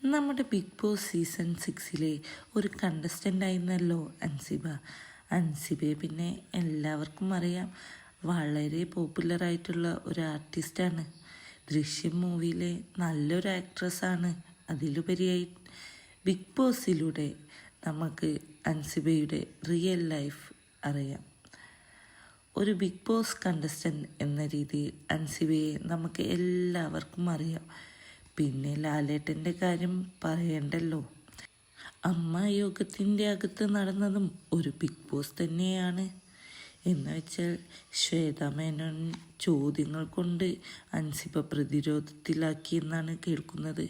നമ്മുടെ big boss season 6 ഒരു contestant ആയിരുന്നല്ലോ അൻസിബ. അൻസിബയെ പിന്നെ എല്ലാവർക്കും അറിയാം, വളരെ പോപ്പുലറായിട്ടുള്ള ഒരു ആർട്ടിസ്റ്റാണ്. ദൃശ്യം മൂവിയിലെ നല്ലൊരു ആക്ട്രസ്സാണ്. അതിലുപരിയായി ബിഗ് ബോസിലൂടെ നമുക്ക് അൻസിബയുടെ റിയൽ ലൈഫ് അറിയാം. ഒരു ബിഗ് ബോസ് കണ്ടസ്റ്റൻ്റ് എന്ന രീതിയിൽ അൻസിബയെ നമുക്ക് എല്ലാവർക്കും അറിയാം. പിന്നെ ലാലേട്ടൻ്റെ കാര്യം പറയണ്ടല്ലോ. അമ്മ യോഗത്തിൻ്റെ അകത്ത് നടന്നതും ഒരു ബിഗ് ബോസ് തന്നെയാണ്. എന്ന് വെച്ചാൽ ശ്വേത മേനോൻ ചോദ്യങ്ങൾ കൊണ്ട് അൻസിബ പ്രതിരോധത്തിലാക്കിയെന്നാണ് കേൾക്കുന്നത്.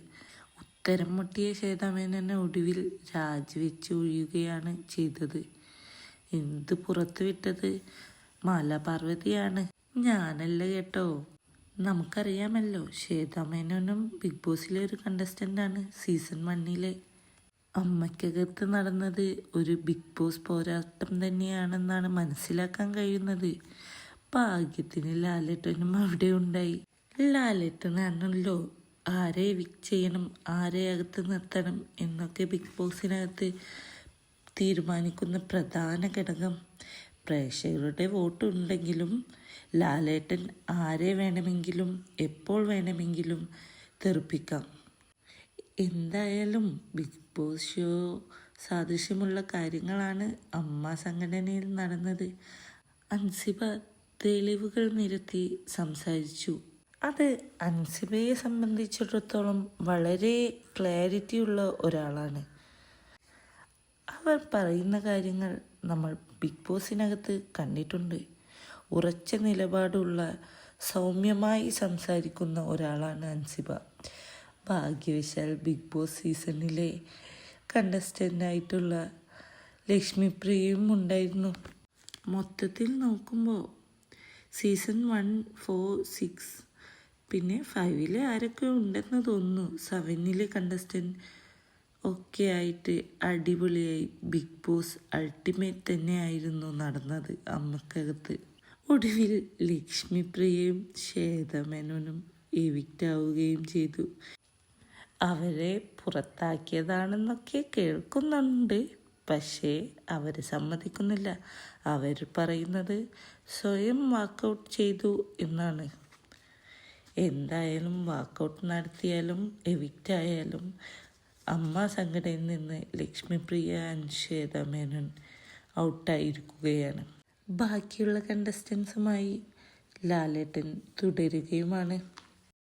ഉത്തരം മുട്ടിയ ശ്വേത മേനോനെ ഒടുവിൽ രാജിവെച്ച് ഒഴിയുകയാണ് ചെയ്തത്. എന്ത് പുറത്തുവിട്ടത് മാലാപാർവതിയാണ്, ഞാനല്ല കേട്ടോ. നമുക്കറിയാമല്ലോ, ശ്വേത മേനോനും ബിഗ് ബോസിലെ ഒരു കണ്ടസ്റ്റൻ്റാണ്. സീസൺ 1 അമ്മയ്ക്കകത്ത് നടന്നത് ഒരു ബിഗ് ബോസ് പോരാട്ടം തന്നെയാണെന്നാണ് മനസ്സിലാക്കാൻ കഴിയുന്നത്. ഭാഗ്യത്തിന് ലാലേട്ടനും അവിടെ ഉണ്ടായി. ലാലേട്ടനാണല്ലോ ആരെ എവിക്ട് ചെയ്യണം, ആരെ അകത്ത് നിർത്തണം എന്നൊക്കെ ബിഗ് ബോസിനകത്ത് തീരുമാനിക്കുന്ന പ്രധാന ഘടകം. പ്രേക്ഷകരുടെ വോട്ട് ഉണ്ടെങ്കിലും ലാലേട്ടൻ ആരെ വേണമെങ്കിലും എപ്പോൾ വേണമെങ്കിലും തെറിപ്പിക്കാം. എന്തായാലും ബിഗ് ബോസ് ഷോ സാദൃശ്യമുള്ള കാര്യങ്ങളാണ് അമ്മ സംഘടനയിൽ നടന്നത്. അൻസിബ തെളിവുകൾ നിരത്തി സംസാരിച്ചു. അത് അൻസിബയെ സംബന്ധിച്ചിടത്തോളം വളരെ ക്ലാരിറ്റിയുള്ള ഒരാളാണ്. അവർ പറയുന്ന കാര്യങ്ങൾ നമ്മൾ ബിഗ് ബോസിനകത്ത് കണ്ടിട്ടുണ്ട്. ഉറച്ച നിലപാടുള്ള, സൗമ്യമായി സംസാരിക്കുന്ന ഒരാളാണ് അൻസിബ. ഭാഗ്യവശാൽ ബിഗ് ബോസ് സീസണിലെ കണ്ടസ്റ്റൻ്റായിട്ടുള്ള ലക്ഷ്മിപ്രിയയും ഉണ്ടായിരുന്നു. മൊത്തത്തിൽ നോക്കുമ്പോൾ സീസൺ 1, 4, 6 പിന്നെ 5 ആരൊക്കെ ഉണ്ടെന്ന് തോന്നുന്നു. 7 കണ്ടസ്റ്റൻ്റ് ഒക്കെ ആയിട്ട് അടിപൊളിയായി ബിഗ് ബോസ് അൾട്ടിമേറ്റ് തന്നെയായിരുന്നു നടന്നത് അമ്മക്കകത്ത്. ഒടുവിൽ ലക്ഷ്മിപ്രിയയും ശ്വേത മേനോനും എവിക്റ്റ് ആവുകയും ചെയ്തു. അവരെ പുറത്താക്കിയതാണെന്നൊക്കെ കേൾക്കുന്നുണ്ട്, പക്ഷേ അവർ സമ്മതിക്കുന്നില്ല. അവർ പറയുന്നത് സ്വയം വാക്കൗട്ട് ചെയ്തു എന്നാണ്. എന്തായാലും വാക്കൗട്ട് നടത്തിയാലും എവിക്റ്റ് ആയാലും അമ്മ സംഘടനയിൽ നിന്ന് ലക്ഷ്മിപ്രിയ ആൻഡ് ശ്വേത മേനോൻ ഔട്ടായിരിക്കുകയാണ്. ബാക്കിയുള്ള കണ്ടസ്റ്റൻസുമായി ലാലേട്ടൻ തുടരുകയുമാണ്.